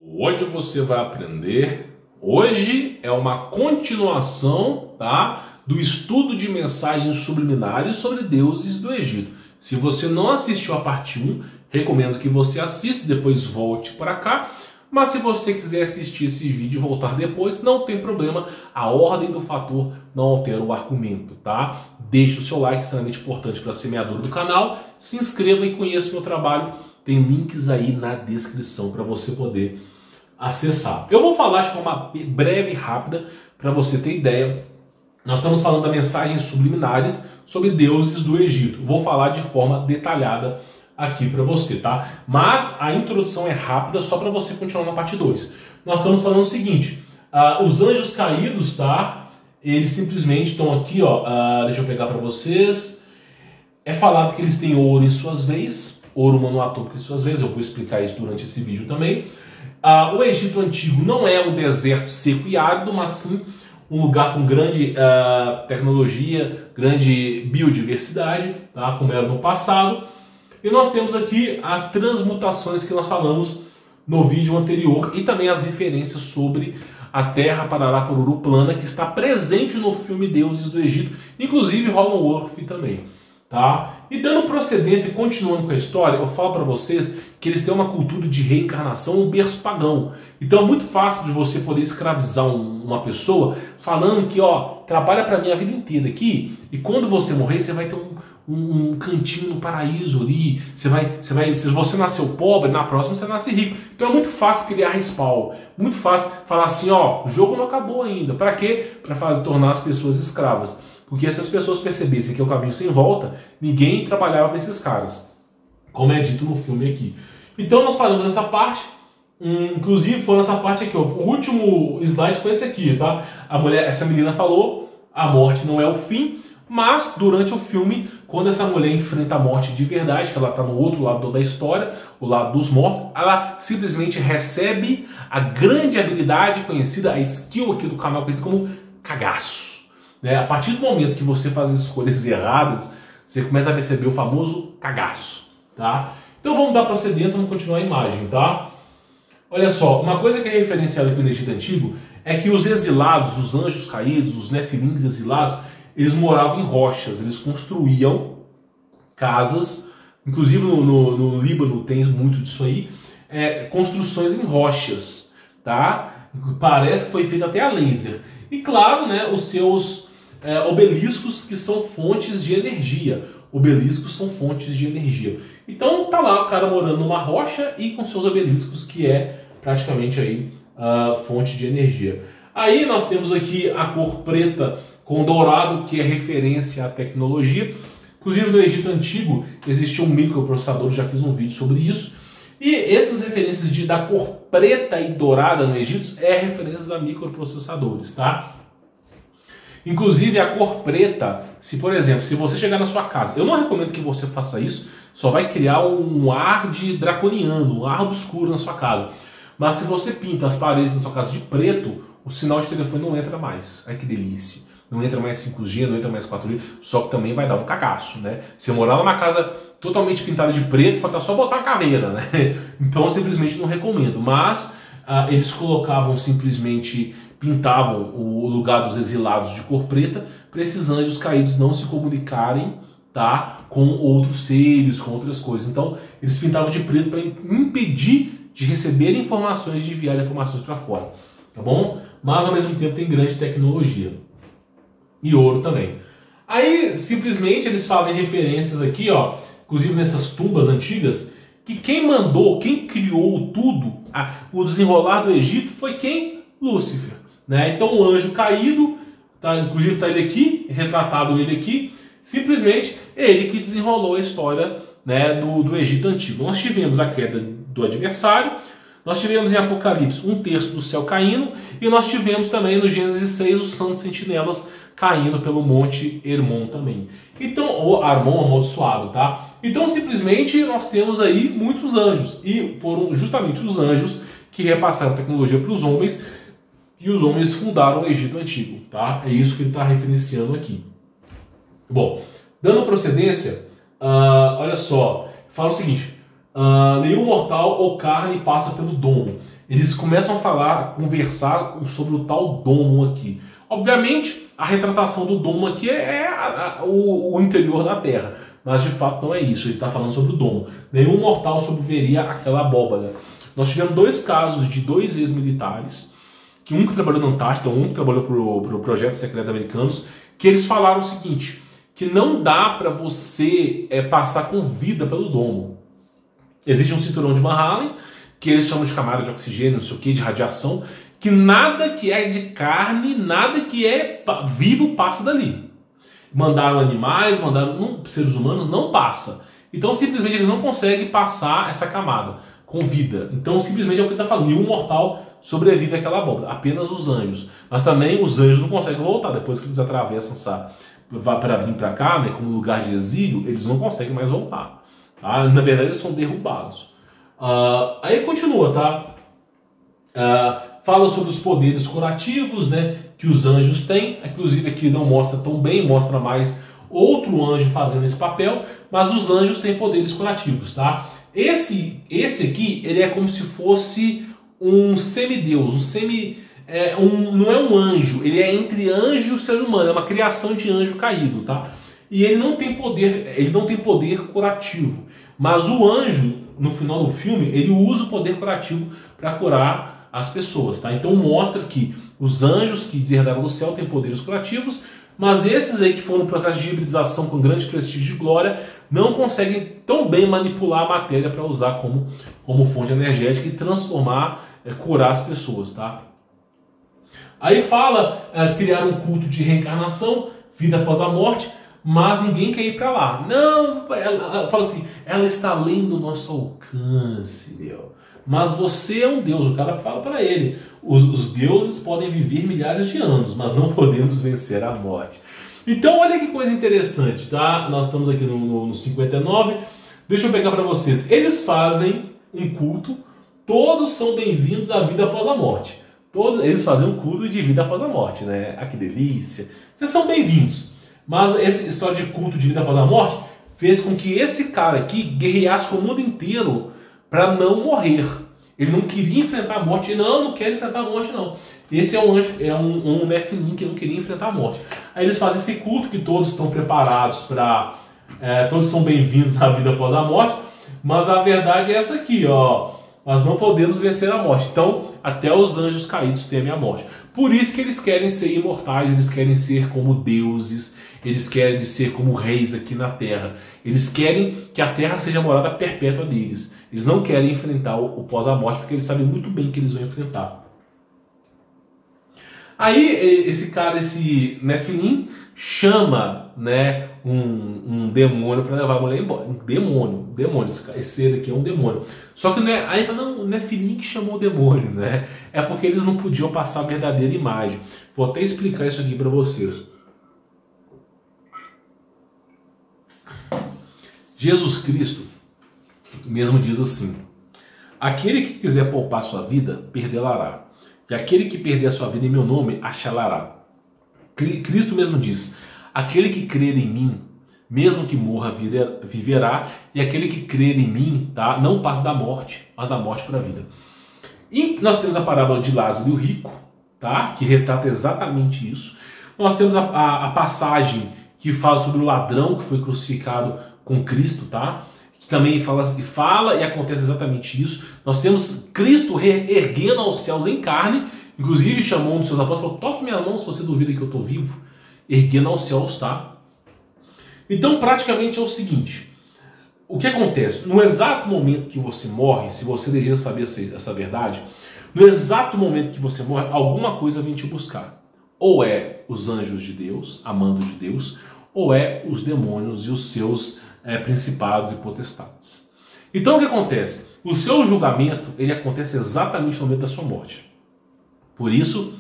Hoje você vai aprender. Hoje é uma continuação, tá, do estudo de mensagens subliminares sobre deuses do Egito. Se você não assistiu a parte 1, recomendo que você assista e depois volte para cá. Mas se você quiser assistir esse vídeo e voltar depois, não tem problema. A ordem do fator não altera o argumento, tá? Deixe o seu like, extremamente importante para a semeadora do canal. Se inscreva e conheça meu trabalho. Tem links aí na descrição para você poder acessar. Eu vou falar de forma breve e rápida para você ter ideia. Nós estamos falando das mensagens subliminares sobre deuses do Egito. Vou falar de forma detalhada aqui para você, tá? Mas a introdução é rápida só para você continuar na parte 2. Nós estamos falando o seguinte, os anjos caídos, tá? Eles simplesmente estão aqui, ó, deixa eu pegar para vocês. É falado que eles têm ouro em suas veias, ouro monoatômico em suas veias, eu vou explicar isso durante esse vídeo também. O Egito Antigo não é um deserto seco e árido, mas sim um lugar com grande tecnologia, grande biodiversidade, tá? Como era no passado. E nós temos aqui as transmutações que nós falamos no vídeo anterior e também as referências sobre a Terra Parará Pururu plana, que está presente no filme Deuses do Egito, inclusive Hollow Earth também, tá? E dando procedência, continuando com a história, eu falo para vocês que eles têm uma cultura de reencarnação, um berço pagão. Então é muito fácil de você poder escravizar uma pessoa falando que, ó, trabalha para mim a vida inteira aqui e quando você morrer você vai ter um cantinho no paraíso ali, se você nasceu pobre, na próxima você nasce rico. Então é muito fácil criar respawn, muito fácil falar assim, ó, o jogo não acabou ainda. Para quê? Para tornar as pessoas escravas. Porque se as pessoas percebessem que é o caminho sem volta, ninguém trabalhava nesses caras, como é dito no filme aqui. Então nós paramos nessa parte, inclusive foi nessa parte aqui, ó, o último slide foi esse aqui, tá? Essa menina falou, a morte não é o fim, mas durante o filme, quando essa mulher enfrenta a morte de verdade, que ela está no outro lado da história, o lado dos mortos, ela simplesmente recebe a grande habilidade conhecida, a skill aqui do canal conhecida como cagaço. Né? A partir do momento que você faz escolhas erradas, você começa a perceber o famoso cagaço. Tá? Então vamos dar procedência, vamos continuar a imagem. Tá? Olha só, uma coisa que é referenciada aqui no Egito Antigo é que os exilados, os anjos caídos, os nefilins exilados, eles moravam em rochas, eles construíam casas, inclusive no Líbano tem muito disso aí, construções em rochas, tá? Parece que foi feito até a laser. E claro, né, os seus obeliscos que são fontes de energia. Obeliscos são fontes de energia. Então tá lá o cara morando numa rocha e com seus obeliscos, que é praticamente aí fonte de energia. Aí nós temos aqui a cor preta com dourado, que é referência à tecnologia. Inclusive no Egito Antigo existia um microprocessador, já fiz um vídeo sobre isso. E essas referências da cor preta e dourada no Egito referências a microprocessadores, tá? Inclusive a cor preta, por exemplo, se você chegar na sua casa, eu não recomendo que você faça isso, só vai criar um ar de draconiano, um ar obscuro na sua casa. Mas se você pinta as paredes da sua casa de preto, o sinal de telefone não entra mais. Ai que delícia! Não entra mais 5G, não entra mais 4G, só que também vai dar um cagaço, né? Se morar numa casa totalmente pintada de preto, falta só botar a caveira, né? Então simplesmente não recomendo. Mas eles colocavam simplesmente, pintavam o lugar dos exilados de cor preta para esses anjos caídos não se comunicarem, tá, com outros seres, com outras coisas. Então eles pintavam de preto para impedir de receber informações, de enviar informações para fora, tá bom? Mas ao mesmo tempo tem grande tecnologia. E ouro também. Aí, simplesmente, eles fazem referências aqui, ó, inclusive nessas tumbas antigas, que quem mandou, quem criou tudo, o desenrolar do Egito, foi quem? Lúcifer. Né? Então, o anjo caído, tá, inclusive está ele aqui, retratado ele aqui, simplesmente ele que desenrolou a história, né, do Egito Antigo. Nós tivemos a queda do adversário, nós tivemos em Apocalipse 1/3 do céu caindo, e nós tivemos também no Gênesis 6 os santos sentinelas caindo pelo Monte Hermon também. Então, o Hermon amaldiçoado, tá? Então, simplesmente, nós temos aí muitos anjos. E foram justamente os anjos que repassaram a tecnologia para os homens, e os homens fundaram o Egito Antigo, tá? É isso que ele está referenciando aqui. Bom, dando procedência, olha só, fala o seguinte, nenhum mortal ou carne passa pelo domo. eles começam a conversar sobre o tal domo aqui. Obviamente, a retratação do domo aqui é o interior da Terra, mas de fato não é isso, ele está falando sobre o domo. Nenhum mortal sobreviveria àquela abóbada. Nós tivemos 2 casos de 2 ex-militares, que um que trabalhou na Antártida, um que trabalhou para o Projeto Secretos Americanos, que eles falaram o seguinte, que não dá para você passar com vida pelo domo. Existe um cinturão de Van Allen, que eles chamam de camada de oxigênio, não sei o que, de radiação, que nada que é de carne, nada que é vivo passa dali. Mandaram animais, mandaram seres humanos, não passa. Então simplesmente eles não conseguem passar essa camada com vida. Então simplesmente é o que ele está falando, nenhum mortal sobrevive àquela abóbora, apenas os anjos. Mas também os anjos não conseguem voltar, depois que eles atravessam para vir para cá, né, como lugar de exílio, eles não conseguem mais voltar. Tá? Na verdade eles são derrubados. Aí continua, tá? Fala sobre os poderes curativos, né, que os anjos têm. Inclusive aqui não mostra tão bem, mostra mais outro anjo fazendo esse papel, mas os anjos têm poderes curativos, tá? Esse aqui, ele é como se fosse um semideus, não é um anjo, ele é entre anjo e ser humano, é uma criação de anjo caído, tá? E ele não tem poder curativo, mas o anjo, no final do filme, ele usa o poder curativo para curar as pessoas, tá? Então mostra que os anjos que desherdaram do céu têm poderes curativos, mas esses aí que foram no processo de hibridização com grande prestígio e glória não conseguem tão bem manipular a matéria para usar como fonte energética e transformar, curar as pessoas, tá? Aí fala criar um culto de reencarnação, vida após a morte, mas ninguém quer ir para lá. Não, ela fala assim, ela está além do nosso alcance, meu. Mas você é um deus, o cara fala para ele, os deuses podem viver milhares de anos, mas não podemos vencer a morte. Então olha que coisa interessante, tá? Nós estamos aqui no 59, deixa eu pegar para vocês. Eles fazem um culto, todos são bem-vindos à vida após a morte. Eles fazem um culto de vida após a morte, né? Ah, que delícia. Vocês são bem-vindos. Mas essa história de culto de vida após a morte fez com que esse cara aqui guerreasse com o mundo inteiro para não morrer. Ele não queria enfrentar a morte. Não quero enfrentar a morte, não. Esse é um anjo, um Nephilim que não queria enfrentar a morte. Aí eles fazem esse culto que todos estão preparados para... todos são bem-vindos à vida após a morte. Mas a verdade é essa aqui, ó. Nós não podemos vencer a morte. Então, até os anjos caídos temem a morte. Por isso que eles querem ser imortais, eles querem ser como deuses, eles querem ser como reis aqui na Terra. Eles querem que a Terra seja a morada perpétua deles. Eles não querem enfrentar o pós-a-morte, porque eles sabem muito bem que eles vão enfrentar. Aí, esse Nephilim chama, né, um demônio para levar a mulher embora. Um demônio. Esse ser aqui é um demônio. Só que aí fala, não, o Nephilim que chamou o demônio, né? É porque eles não podiam passar a verdadeira imagem. Vou até explicar isso aqui para vocês. Jesus Cristo mesmo diz assim: aquele que quiser poupar sua vida, perdê-la-á. E aquele que perder a sua vida em meu nome, achá-la-á. Cristo mesmo diz: aquele que crer em mim, mesmo que morra, viverá. E aquele que crer em mim, tá, não passa da morte, mas da morte para a vida. E nós temos a parábola de Lázaro e o rico, tá, que retrata exatamente isso. Nós temos a passagem que fala sobre o ladrão que foi crucificado com Cristo, tá? Que também fala e acontece exatamente isso. Nós temos Cristo erguendo aos céus em carne, inclusive chamou um dos seus apóstolos e falou: toque minha mão se você duvida que eu estou vivo, erguendo aos céus, tá? Então praticamente é o seguinte: o que acontece? No exato momento que você morre, se você deseja saber essa verdade, no exato momento que você morre, alguma coisa vem te buscar. Ou é os anjos de Deus, amando de Deus, ou é os demônios e os seus principados e potestades. Então o que acontece? O seu julgamento, ele acontece exatamente no momento da sua morte. Por isso,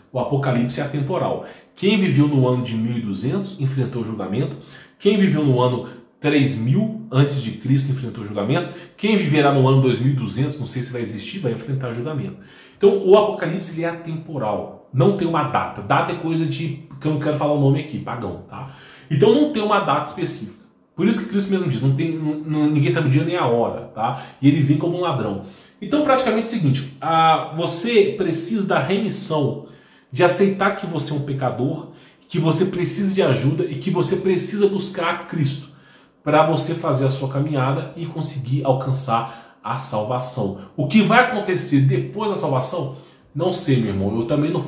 o Apocalipse é atemporal. Quem viveu no ano de 1200 enfrentou o julgamento. Quem viveu no ano 3000 antes de Cristo enfrentou o julgamento. Quem viverá no ano 2200, não sei se vai existir, vai enfrentar o julgamento. Então o Apocalipse ele é atemporal. Não tem uma data. Data é coisa de... que eu não quero falar o nome aqui, pagão, tá? Então não tem uma data específica. Por isso que Cristo mesmo diz, ninguém sabe o dia nem a hora, tá? E ele vem como um ladrão. Então, praticamente é o seguinte, você precisa da remissão, de aceitar que você é um pecador, que você precisa de ajuda e que você precisa buscar Cristo para você fazer a sua caminhada e conseguir alcançar a salvação. O que vai acontecer depois da salvação? Não sei, meu irmão. Eu também não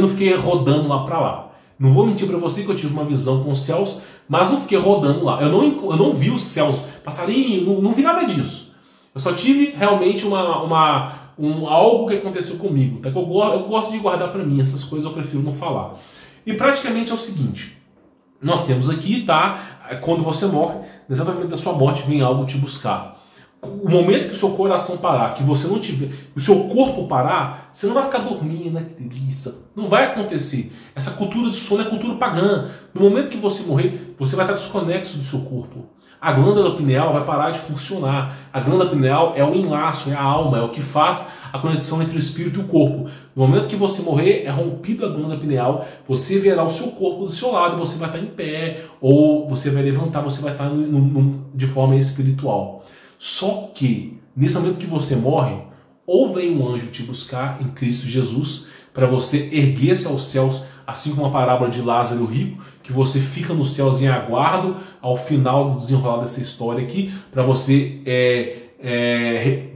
fiquei rodando lá para lá. Não vou mentir para você que eu tive uma visão com os céus, mas não fiquei rodando lá. Eu não vi os céus, passarinho, não vi nada disso. Eu só tive realmente algo que aconteceu comigo. Tá? Eu gosto de guardar para mim, essas coisas eu prefiro não falar. E praticamente é o seguinte, nós temos aqui, tá? Quando você morre, exatamente da sua morte vem algo te buscar. O momento que o seu coração parar, que você não tiver, o seu corpo parar, você não vai ficar dormindo, né? Que delícia. Não vai acontecer. Essa cultura de sono é cultura pagã. No momento que você morrer, você vai estar desconexo do seu corpo. A glândula pineal vai parar de funcionar. A glândula pineal é o enlaço, é a alma, é o que faz a conexão entre o espírito e o corpo. No momento que você morrer, é rompido a glândula pineal, você verá o seu corpo do seu lado, você vai estar em pé, ou você vai levantar, você vai estar de forma espiritual. Só que, nesse momento que você morre, ou vem um anjo te buscar em Cristo Jesus, para você erguer-se aos céus, assim como a parábola de Lázaro e o rico, que você fica nos céus em aguardo ao final do desenrolar dessa história aqui, para você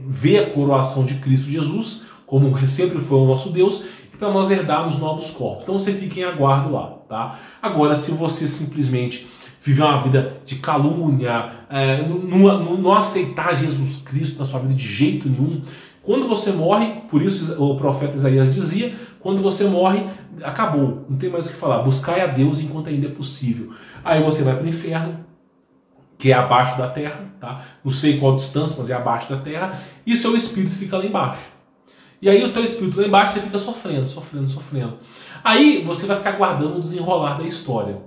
ver a coroação de Cristo Jesus, como sempre foi o nosso Deus, e para nós herdarmos novos corpos. Então você fica em aguardo lá, tá? Agora, se você simplesmente viver uma vida de calúnia, não aceitar Jesus Cristo na sua vida de jeito nenhum, quando você morre, por isso o profeta Isaías dizia, quando você morre, acabou, não tem mais o que falar, buscai a Deus enquanto ainda é possível. Aí você vai para o inferno, que é abaixo da terra, tá? Não sei qual distância, mas é abaixo da terra, e seu espírito fica lá embaixo. E aí o teu espírito lá embaixo, você fica sofrendo. Aí você vai ficar guardando o desenrolar da história.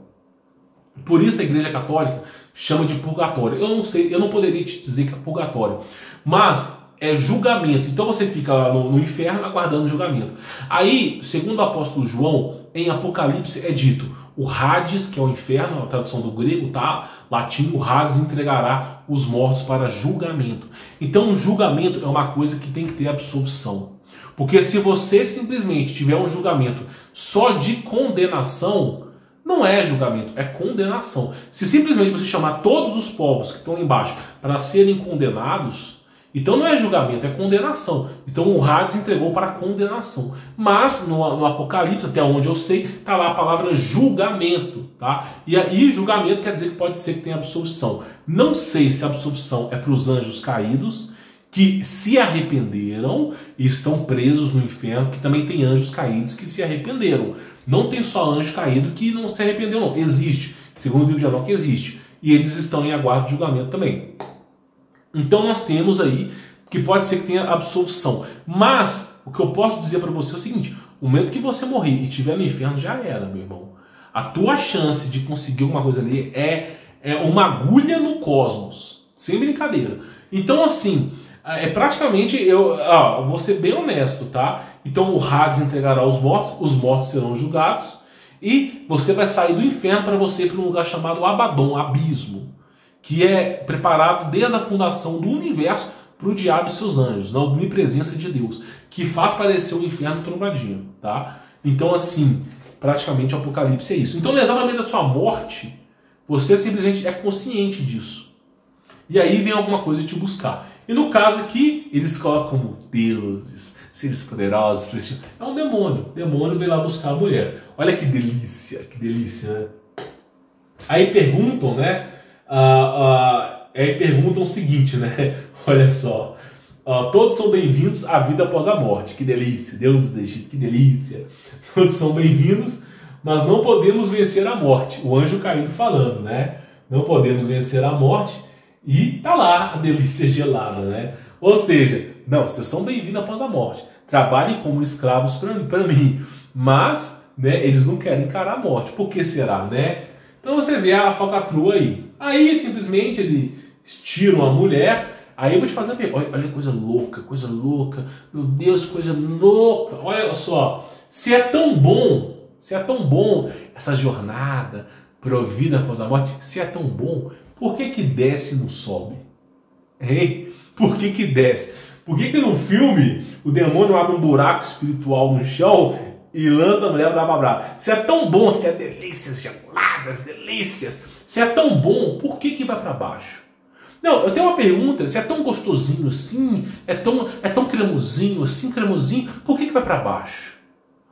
Por isso a Igreja Católica chama de purgatório. Eu não sei, eu não poderia te dizer que é purgatório, mas é julgamento. Então você fica lá no inferno aguardando o julgamento. Aí, segundo o apóstolo João, em Apocalipse é dito, o Hades, que é o inferno, a tradução do grego, tá? Latim, o Hades entregará os mortos para julgamento. Então o julgamento é uma coisa que tem que ter absolvição. Porque se você simplesmente tiver um julgamento só de condenação, não é julgamento, é condenação. Se simplesmente você chamar todos os povos que estão lá embaixo para serem condenados, então não é julgamento, é condenação. Então o Hades entregou para condenação. Mas no Apocalipse, até onde eu sei, está lá a palavra julgamento. Tá? E aí julgamento quer dizer que pode ser que tenha absolvição. Não sei se a absolvição é para os anjos caídos, que se arrependeram e estão presos no inferno, que também tem anjos caídos que se arrependeram. Não tem só anjo caído que não se arrependeu, não. Existe. Segundo o livro de Enoque, existe. E eles estão em aguardo de julgamento também. Então nós temos aí que pode ser que tenha absolvição. Mas o que eu posso dizer para você é o seguinte, o momento que você morrer e estiver no inferno já era, meu irmão. A tua chance de conseguir alguma coisa ali é uma agulha no cosmos. Sem brincadeira. Então assim, praticamente, vou ser bem honesto, tá? Então o Hades entregará os mortos serão julgados e você vai sair do inferno para você ir para um lugar chamado Abaddon, abismo, que é preparado desde a fundação do universo para o diabo e seus anjos, na omnipresença de Deus, que faz parecer o inferno trombadinho, tá? Então assim, praticamente o Apocalipse é isso. Então no exatamente da sua morte, você simplesmente é consciente disso. E aí vem alguma coisa te buscar. E no caso aqui, eles colocam como deuses, seres poderosos, é um demônio. O demônio veio lá buscar a mulher. Olha que delícia, né? Aí perguntam, né? Aí perguntam o seguinte, né? Olha só. Todos são bem-vindos à vida após a morte. Que delícia. Deus do Egito, que delícia. Todos são bem-vindos, mas não podemos vencer a morte. O anjo caído falando, né? Não podemos vencer a morte. E tá lá a delícia gelada, né? Ou seja, não, vocês são bem-vindos após a morte. Trabalhem como escravos para mim. Mas, né, eles não querem encarar a morte. Por que será, né? Então você vê a falcatrua aí. Aí simplesmente eles tiram a mulher. Aí eu vou te fazer uma pergunta. Olha que coisa louca. Meu Deus, coisa louca. Olha só. Se é tão bom essa jornada provida após a morte, se é tão bom, por que que desce e não sobe? Hein? Por que que desce? Por que que no filme o demônio abre um buraco espiritual no chão e lança a mulher para brava? Se é tão bom, se é delícias geladas, delícias, se é tão bom, por que que vai para baixo? Não, eu tenho uma pergunta, se é tão gostosinho assim, é tão cremosinho assim, cremosinho, por que que vai para baixo?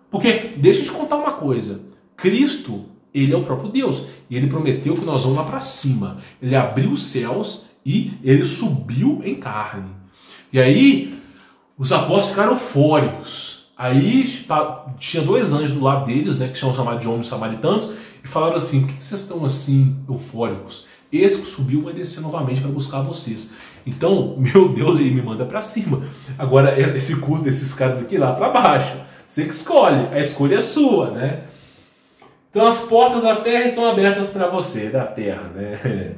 Porque, deixa eu te contar uma coisa, Cristo, ele é o próprio Deus, e ele prometeu que nós vamos lá para cima. Ele abriu os céus e ele subiu em carne. E aí, os apóstolos ficaram eufóricos. Aí, tinha 2 anjos do lado deles, né, que são chamados de homens samaritanos, e falaram assim, por que vocês estão assim, eufóricos? Esse que subiu vai descer novamente para buscar vocês. Então, meu Deus, ele me manda para cima. Agora, esse culto desses caras aqui lá para baixo. Você que escolhe, a escolha é sua, né? Então, as portas da terra estão abertas para você, da terra, né?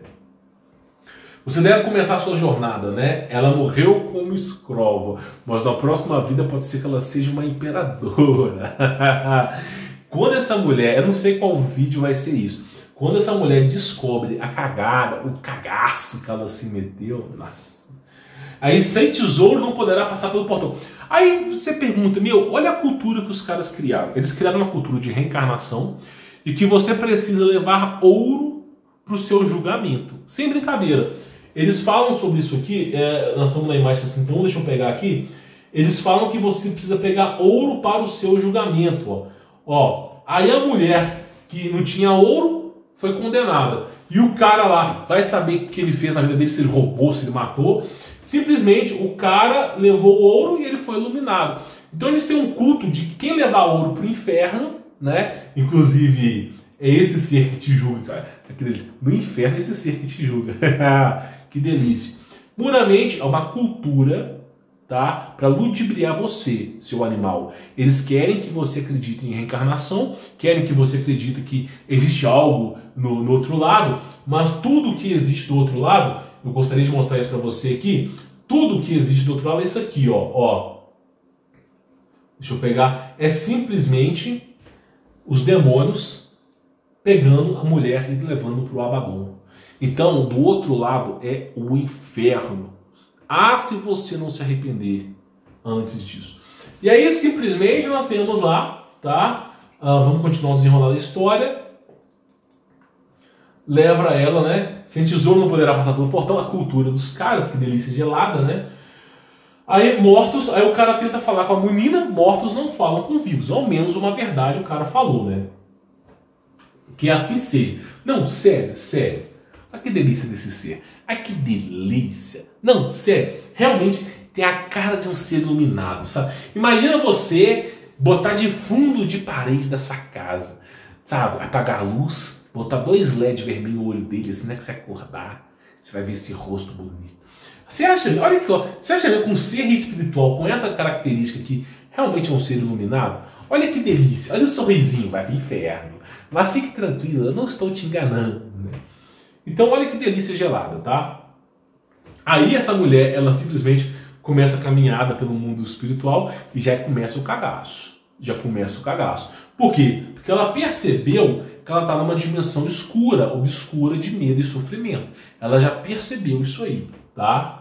Você deve começar a sua jornada, né? Ela morreu como escrava, mas na próxima vida pode ser que ela seja uma imperadora. Quando essa mulher, eu não sei qual vídeo vai ser isso, quando essa mulher descobre a cagada, o cagaço que ela se meteu, nossa. Aí sem tesouro não poderá passar pelo portão. Aí você pergunta, meu, olha a cultura que os caras criaram. Eles criaram uma cultura de reencarnação e que você precisa levar ouro para o seu julgamento. Sem brincadeira. Eles falam sobre isso aqui, nós estamos na imagem 61, deixa eu pegar aqui. Eles falam que você precisa pegar ouro para o seu julgamento. Aí a mulher que não tinha ouro foi condenada. E o cara lá vai saber o que ele fez na vida dele, se ele roubou, se ele matou. Simplesmente o cara levou ouro e ele foi iluminado. Então eles têm um culto de quem levar ouro para o inferno, né? Inclusive, é esse ser que te julga, cara. No inferno é esse ser que te julga. Que delícia. Puramente é uma cultura, tá? Para ludibriar você, seu animal. Eles querem que você acredite em reencarnação, querem que você acredite que existe algo no outro lado, mas tudo que existe do outro lado, eu gostaria de mostrar isso para você aqui, tudo que existe do outro lado é isso aqui, ó. Deixa eu pegar. É simplesmente os demônios pegando a mulher e levando para o Abaddon. Então, do outro lado é o inferno. Se você não se arrepender antes disso. E aí, simplesmente, nós temos lá, tá? Vamos continuar o desenrolar da história. Leva ela, né? Sem tesouro não poderá passar pelo portão. A cultura dos caras, que delícia gelada, né? Aí, mortos, aí o cara tenta falar com a menina, mortos não falam com vivos. Ao menos uma verdade o cara falou, né? Que assim seja. Não, sério, sério. Olha que delícia desse ser. Ai, que delícia. Não, sério. Realmente tem a cara de um ser iluminado, sabe? Imagina você botar de fundo de parede da sua casa, sabe? Apagar a luz, botar 2 LED vermelhos no olho dele, assim, né? Que você acordar, você vai ver esse rosto bonito. Você acha, olha aqui, ó, você acha que um ser espiritual com essa característica aqui realmente é um ser iluminado? Olha que delícia. Olha o sorrisinho, vai pro inferno. Mas fique tranquilo, eu não estou te enganando, né? Então olha que delícia gelada, tá? Aí essa mulher, ela simplesmente começa a caminhada pelo mundo espiritual e já começa o cagaço. Já começa o cagaço. Por quê? Porque ela percebeu que ela está numa dimensão escura, obscura de medo e sofrimento. Ela já percebeu isso aí, tá?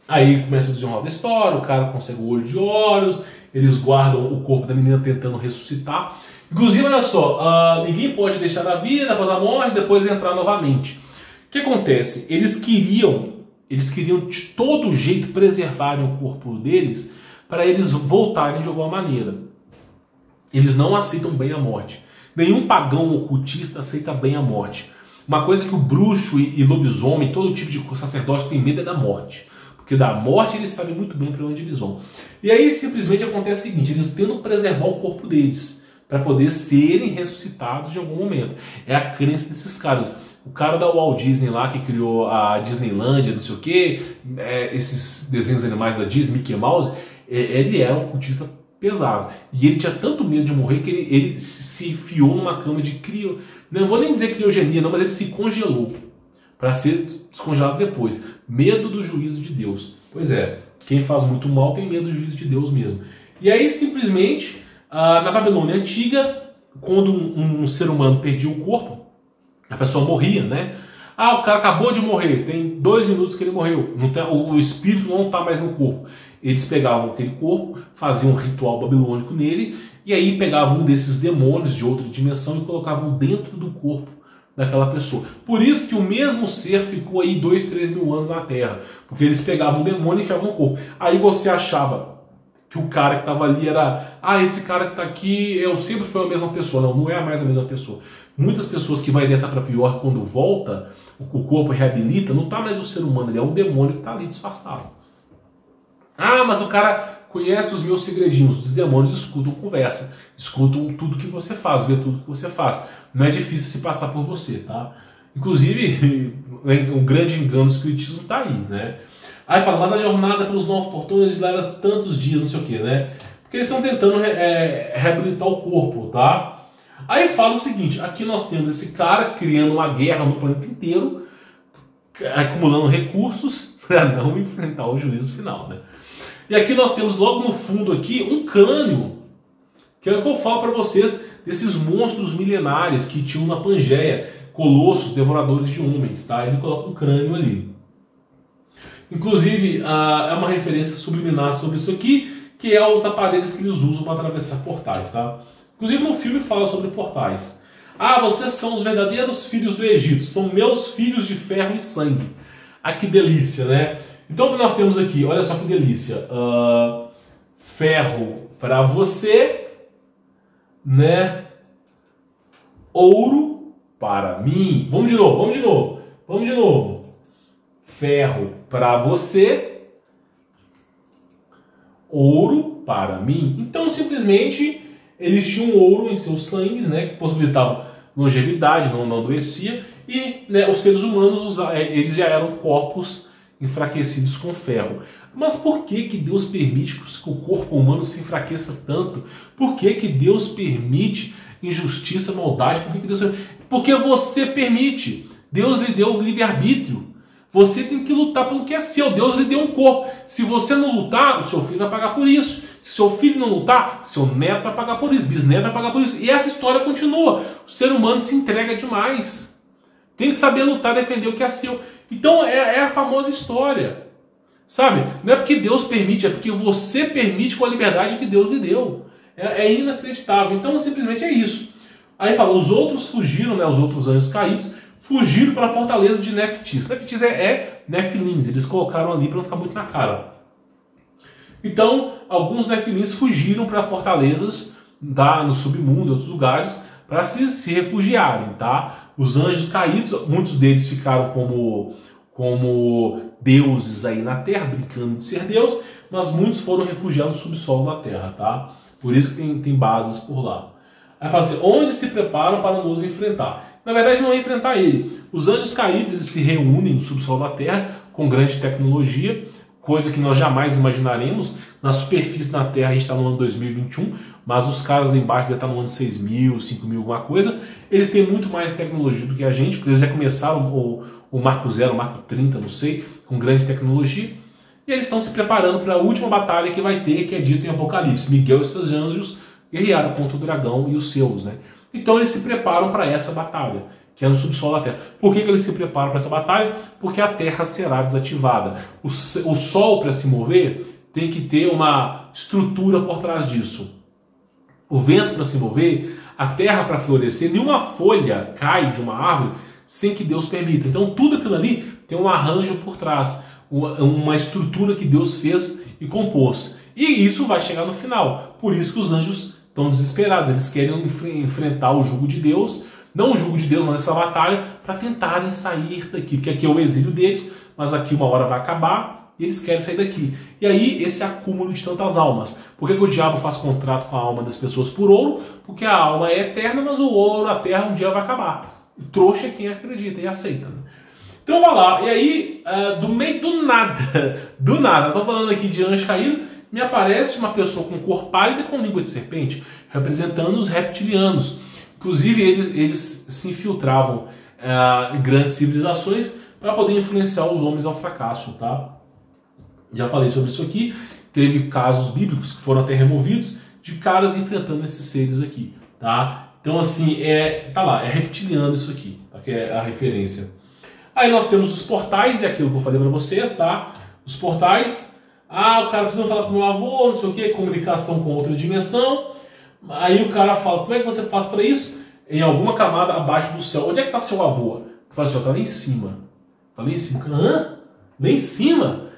Aí começa o desenrolar da história, o cara consegue o olho de Horus, eles guardam o corpo da menina tentando ressuscitar. Inclusive, olha só, ninguém pode deixar a vida após a morte e depois entrar novamente. O que acontece? Eles queriam de todo jeito preservarem o corpo deles para eles voltarem de alguma maneira. Eles não aceitam bem a morte. Nenhum pagão ocultista aceita bem a morte. Uma coisa que o bruxo e lobisomem, todo tipo de sacerdócio tem medo é da morte. Porque da morte eles sabem muito bem para onde eles vão. E aí simplesmente acontece o seguinte, eles tentam preservar o corpo deles para poder serem ressuscitados de algum momento. É a crença desses caras. O cara da Walt Disney lá, que criou a Disneylandia, não sei o quê, esses desenhos animais da Disney, Mickey Mouse, ele era um cultista pesado. E ele tinha tanto medo de morrer que ele se enfiou numa cama de não vou nem dizer criogenia, não, mas ele se congelou para ser descongelado depois. Medo do juízo de Deus. Pois é, quem faz muito mal tem medo do juízo de Deus mesmo. E aí, simplesmente, na Babilônia Antiga, quando um ser humano perdia o corpo, a pessoa morria, né? Ah, o cara acabou de morrer, tem 2 minutos que ele morreu, não tem, o espírito não está mais no corpo. Eles pegavam aquele corpo, faziam um ritual babilônico nele, e aí pegavam um desses demônios de outra dimensão e colocavam dentro do corpo daquela pessoa. Por isso que o mesmo ser ficou aí 2, 3 mil anos na Terra, porque eles pegavam o demônio e enfiavam no corpo. Aí você achava que o cara que estava ali era, esse cara que está aqui, eu sempre foi a mesma pessoa. Não, não é mais a mesma pessoa. Muitas pessoas que vai dessa para pior, quando volta, o corpo reabilita, não está mais o ser humano, ele é um demônio que está ali disfarçado. Mas o cara conhece os meus segredinhos. Os demônios escutam conversa, escutam tudo que você faz, vê tudo que você faz. Não é difícil se passar por você, tá? Inclusive, o grande engano do espiritismo está aí, né? Aí fala, mas a jornada pelos 9 portões leva tantos dias, não sei o que, né? Porque eles estão tentando reabilitar o corpo, tá? Aí fala o seguinte, aqui nós temos esse cara criando uma guerra no planeta inteiro, acumulando recursos para não enfrentar o juízo final, né? E aqui nós temos logo no fundo aqui um crânio, que é o que eu falo para vocês, desses monstros milenares que tinham na Pangeia, colossos, devoradores de homens, tá? Ele coloca um crânio ali. Inclusive, é uma referência subliminar sobre isso aqui, que é os aparelhos que eles usam para atravessar portais, tá? Inclusive no filme fala sobre portais. Vocês são os verdadeiros filhos do Egito, são meus filhos de ferro e sangue. Que delícia, né? Então o que nós temos aqui, olha só que delícia. Ferro para você, né? Ouro para mim. Vamos de novo. Ferro para você, ouro para mim. Então simplesmente eles tinham ouro em seus sangues, né, que possibilitava longevidade, não adoecia, e né, os seres humanos eles já eram corpos enfraquecidos com ferro. Mas por que Deus permite que o corpo humano se enfraqueça tanto? Por que Deus permite injustiça, maldade? Porque você permite. Deus lhe deu o livre-arbítrio. Você tem que lutar pelo que é seu. Deus lhe deu um corpo. Se você não lutar, o seu filho vai pagar por isso. Se seu filho não lutar, seu neto vai pagar por isso, bisneto vai pagar por isso. E essa história continua. O ser humano se entrega demais. Tem que saber lutar, defender o que é seu. Então é a famosa história. Sabe? Não é porque Deus permite, é porque você permite com a liberdade que Deus lhe deu. É inacreditável. Então simplesmente é isso. Aí fala, os outros fugiram, né, os outros anjos caídos, fugiram para a fortaleza de Neftis. Neftis é Nefilins, eles colocaram ali para não ficar muito na cara. Então, alguns Nefilins fugiram para fortalezas no submundo, em outros lugares, para se refugiarem, tá? Os anjos caídos, muitos deles ficaram como deuses aí na Terra, brincando de ser Deus, mas muitos foram refugiados no subsolo da Terra, tá? Por isso que tem bases por lá. Aí fala assim, onde se preparam para nos enfrentar? Na verdade não é enfrentar ele. Os anjos caídos eles se reúnem no subsolo da Terra com grande tecnologia, coisa que nós jamais imaginaremos. Na superfície da Terra a gente está no ano 2021, mas os caras lá embaixo devem estar no ano 6.000, 5.000, alguma coisa. Eles têm muito mais tecnologia do que a gente, porque eles já começaram o Marco 0, o Marco 30, não sei, com grande tecnologia. E eles estão se preparando para a última batalha que vai ter, que é dito em Apocalipse. Miguel e seus anjos guerrearam contra o dragão e os seus, né? Então eles se preparam para essa batalha, que é no subsolo da Terra. Por que eles se preparam para essa batalha? Porque a Terra será desativada. O Sol, para se mover, tem que ter uma estrutura por trás disso. O vento, para se mover, a Terra, para florescer, nenhuma folha cai de uma árvore sem que Deus permita. Então tudo aquilo ali tem um arranjo por trás, uma estrutura que Deus fez e compôs. E isso vai chegar no final. Por isso que os anjos estão desesperados, eles querem enfrentar o jugo de Deus, não o jugo de Deus, mas essa batalha, para tentarem sair daqui, porque aqui é o exílio deles, mas aqui uma hora vai acabar, e eles querem sair daqui. E aí, esse acúmulo de tantas almas. Por que o diabo faz contrato com a alma das pessoas por ouro? Porque a alma é eterna, mas o ouro, a terra, um dia vai acabar. E trouxa é quem acredita e aceita. Né? Então vai lá, e aí, do meio do nada, estamos falando aqui de anjo caído, me aparece uma pessoa com cor pálida com língua de serpente, representando os reptilianos. Inclusive, eles se infiltravam em grandes civilizações para poder influenciar os homens ao fracasso, tá? Já falei sobre isso aqui. Teve casos bíblicos que foram até removidos de caras enfrentando esses seres aqui, tá? Então, assim, tá lá, é reptiliano isso aqui, tá? Que é a referência. Aí nós temos os portais, e aquilo que eu falei para vocês, tá? Os portais, o cara precisa falar com o meu avô, não sei o que, comunicação com outra dimensão. Aí o cara fala, como é que você faz para isso? Em alguma camada abaixo do céu. Onde é que está seu avô? Tu fala assim, tá lá em cima. Tá lá em cima. Hã? Lá em cima?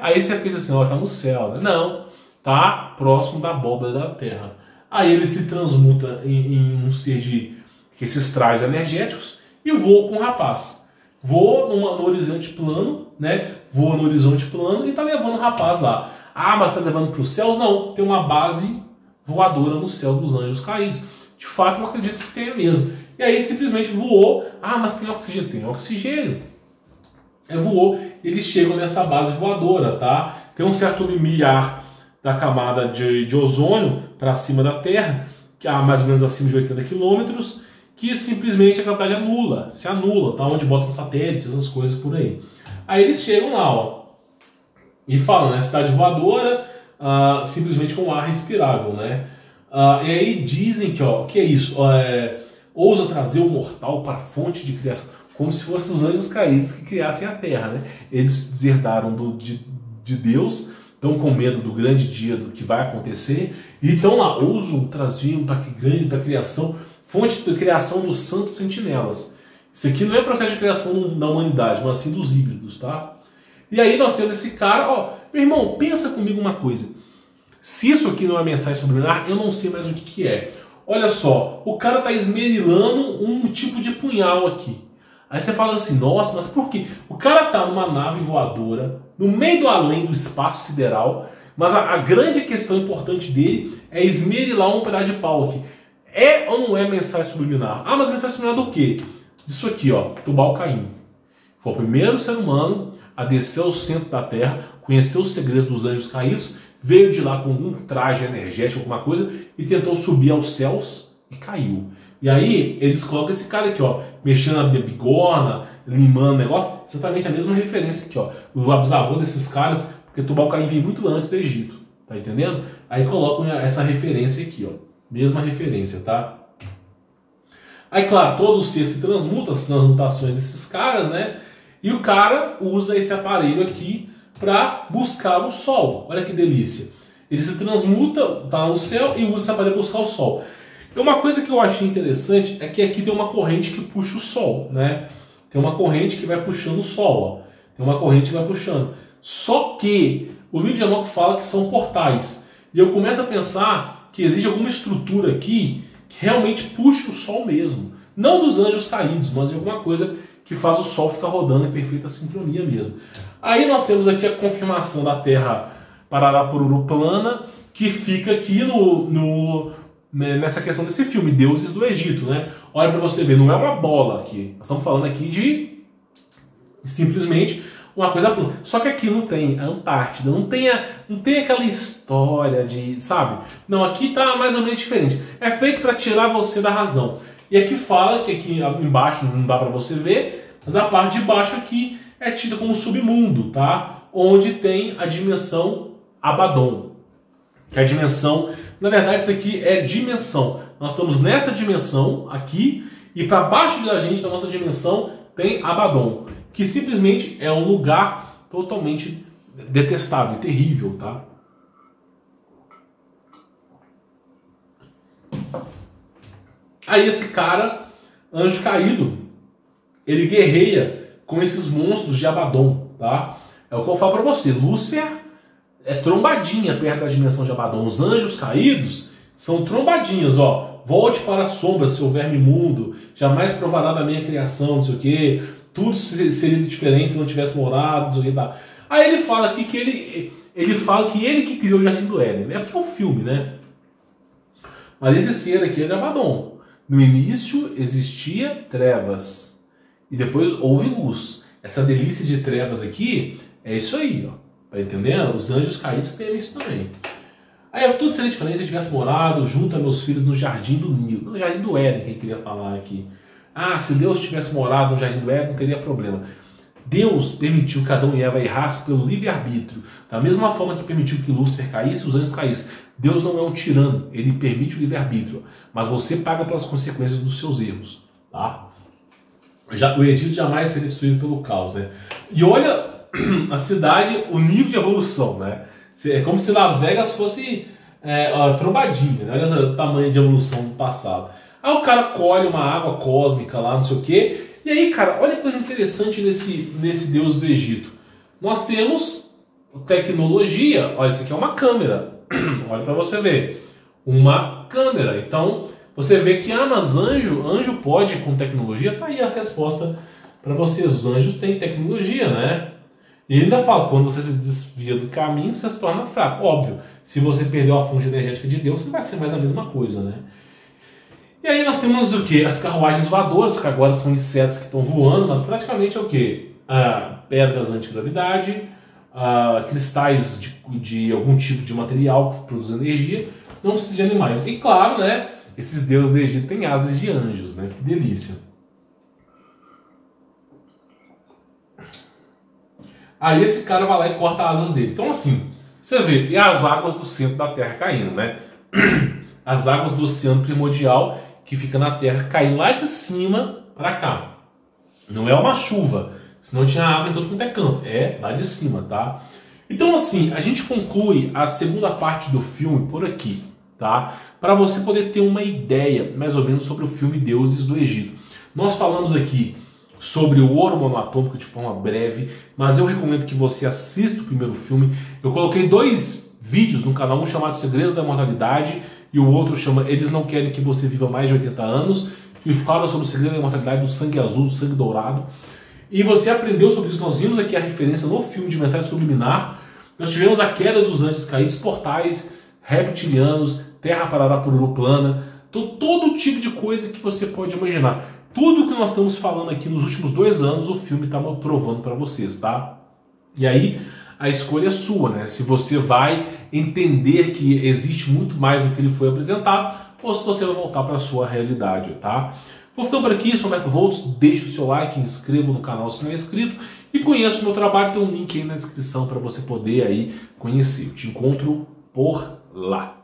Aí você pensa assim, tá no céu. Né? Não, tá próximo da abóbora da terra. Aí ele se transmuta em um ser de esses trajes energéticos e voa com o rapaz. Voa no horizonte plano, né? Voa no horizonte plano e tá levando o rapaz lá. Mas tá levando para os céus? Não, tem uma base voadora no céu dos anjos caídos. De fato, eu acredito que tenha mesmo. E aí simplesmente voou. Mas tem oxigênio? Tem oxigênio. Voou. Eles chegam nessa base voadora, tá? Tem um certo limiar da camada de ozônio para cima da Terra, que há mais ou menos acima de 80 quilômetros, que simplesmente a gravidade se anula, tá? Onde botam satélites, essas coisas por aí. Aí eles chegam lá, ó, e falam, né? Cidade voadora, simplesmente com ar respirável, né? E aí dizem que, o que é isso? Ousa trazer o mortal para a fonte de criação, como se fossem os anjos caídos que criassem a Terra, né? Eles deserdaram de Deus, estão com medo do grande dia do que vai acontecer, e então lá, ousam trazer para a criação, fonte de criação dos santos sentinelas. Isso aqui não é processo de criação da humanidade, mas sim dos híbridos, tá? E aí nós temos esse cara, meu irmão, pensa comigo uma coisa. Se isso aqui não é mensagem subliminar, eu não sei mais o que é. Olha só, o cara está esmerilando um tipo de punhal aqui. Aí você fala assim, nossa, mas por quê? O cara está numa nave voadora, no meio do além do espaço sideral, mas a grande questão importante dele é esmerilar um pedaço de pau aqui. É ou não é mensagem subliminar? Mas mensagem subliminar do quê? Disso aqui, Tubal-Caim. Foi o primeiro ser humano a descer ao centro da Terra, conhecer os segredos dos anjos caídos, veio de lá com um traje energético, alguma coisa, e tentou subir aos céus e caiu. E aí eles colocam esse cara aqui, mexendo na bigorna, limando o negócio, exatamente a mesma referência aqui, o bisavô desses caras, porque Tubal-Caim veio muito antes do Egito, tá entendendo? Aí colocam essa referência aqui, mesma referência, tá? Aí, claro, todo ser se transmuta, as transmutações desses caras, né? E o cara usa esse aparelho aqui para buscar o Sol. Olha que delícia. Ele se transmuta, tá no céu e usa esse aparelho para buscar o Sol. E uma coisa que eu achei interessante é que aqui tem uma corrente que puxa o Sol, né? Tem uma corrente que vai puxando o Sol, Tem uma corrente que vai puxando. Só que o livro de Enoque fala que são portais. E eu começo a pensar que existe alguma estrutura aqui que realmente puxa o Sol mesmo. Não dos anjos caídos, mas de alguma coisa que faz o Sol ficar rodando em perfeita sincronia mesmo. Aí nós temos aqui a confirmação da Terra Pararapururu plana, que fica aqui nessa questão desse filme, Deuses do Egito, né? Olha para você ver, não é uma bola aqui. Nós estamos falando aqui de simplesmente uma coisa plana. Só que aqui não tem a Antártida, não tem aquela história de, sabe? Não, aqui tá mais ou menos diferente. É feito para tirar você da razão. E aqui fala que aqui embaixo não dá para você ver, mas a parte de baixo aqui é tida como submundo, tá? Onde tem a dimensão Abaddon. Que é a dimensão, na verdade isso aqui é dimensão. Nós estamos nessa dimensão aqui e para baixo da gente, da nossa dimensão, tem Abaddon, que simplesmente é um lugar totalmente detestável, terrível, tá? Aí esse cara, anjo caído, ele guerreia com esses monstros de Abaddon, tá? É o que eu falo pra você, Lúcifer é trombadinha perto da dimensão de Abaddon. Os anjos caídos são trombadinhas, ó. Volte para a sombra, seu verme imundo, jamais provará da minha criação, não sei o quê. Tudo seria diferente se não tivesse morado, não sei o quê, tá? Aí ele fala aqui que ele fala que ele que criou o Jardim do Éden, né? Porque é um filme, né? Mas esse ser aqui é de Abaddon. No início existia trevas e depois houve luz. Essa delícia de trevas aqui é isso aí, ó. Tá entendendo? Os anjos caídos têm isso também. Aí tudo seria diferente se eu tivesse morado junto a meus filhos no Jardim do Nilo. No Jardim do Éden, que ele queria falar aqui. Se Deus tivesse morado no Jardim do Éden, não teria problema. Deus permitiu que Adão e Eva errassem pelo livre-arbítrio. Da mesma forma que permitiu que Lúcifer caísse e os anjos caíssem. Deus não é um tirano, ele permite o livre-arbítrio. Mas você paga pelas consequências dos seus erros. Tá? o Egito jamais seria destruído pelo caos, né? E olha a cidade, o nível de evolução, né? É como se Las Vegas fosse trombadinha, né? Olha o tamanho de evolução do passado. Aí o cara colhe uma água cósmica lá, não sei o quê. E aí, cara, olha que coisa interessante nesse Deus do Egito. Nós temos tecnologia. Olha, isso aqui é uma câmera. Olha para você ver. Uma câmera. Então, você vê que, mas anjo pode com tecnologia? Tá aí a resposta para vocês. Os anjos têm tecnologia, né? E ele ainda fala, quando você se desvia do caminho, você se torna fraco. Óbvio, se você perdeu a fonte energética de Deus, você não vai ser mais a mesma coisa, né? E aí nós temos o que? As carruagens voadoras, que agora são insetos que estão voando, mas praticamente é o que? Pedras antigravidade, cristais de algum tipo de material que produz energia, não precisa de animais. E claro, né? Esses deuses do Egito têm asas de anjos, né? Que delícia. Aí esse cara vai lá e corta as asas deles. Então assim, você vê, e as águas do centro da Terra caindo, né? As águas do oceano primordial que fica na Terra caindo lá de cima para cá. Não é uma chuva, senão tinha água em todo quanto é canto. É lá de cima, tá? Então assim, a gente conclui a segunda parte do filme por aqui, tá? Para você poder ter uma ideia, mais ou menos, sobre o filme Deuses do Egito. Nós falamos aqui sobre o ouro monoatômico de forma breve, mas eu recomendo que você assista o primeiro filme. Eu coloquei 2 vídeos no canal, um chamado Segredos da Imortalidade e o outro chama Eles Não Querem Que Você Viva Mais de 80 Anos, que fala sobre o segredo da imortalidade do sangue azul, do sangue dourado. E você aprendeu sobre isso. Nós vimos aqui a referência no filme de Mensagem Subliminar. Nós tivemos a queda dos anjos caídos, portais reptilianos, terra parará pururu plana. Então, todo tipo de coisa que você pode imaginar. Tudo que nós estamos falando aqui nos últimos 2 anos, o filme está provando para vocês, tá? E aí, a escolha é sua, né? Se você vai entender que existe muito mais do que ele foi apresentado, ou se você vai voltar para a sua realidade, tá? Vou ficando por aqui, sou o Humberto Volts, deixe o seu like, inscreva no canal se não é inscrito e conheça o meu trabalho, tem um link aí na descrição para você poder aí conhecer. Eu te encontro por lá.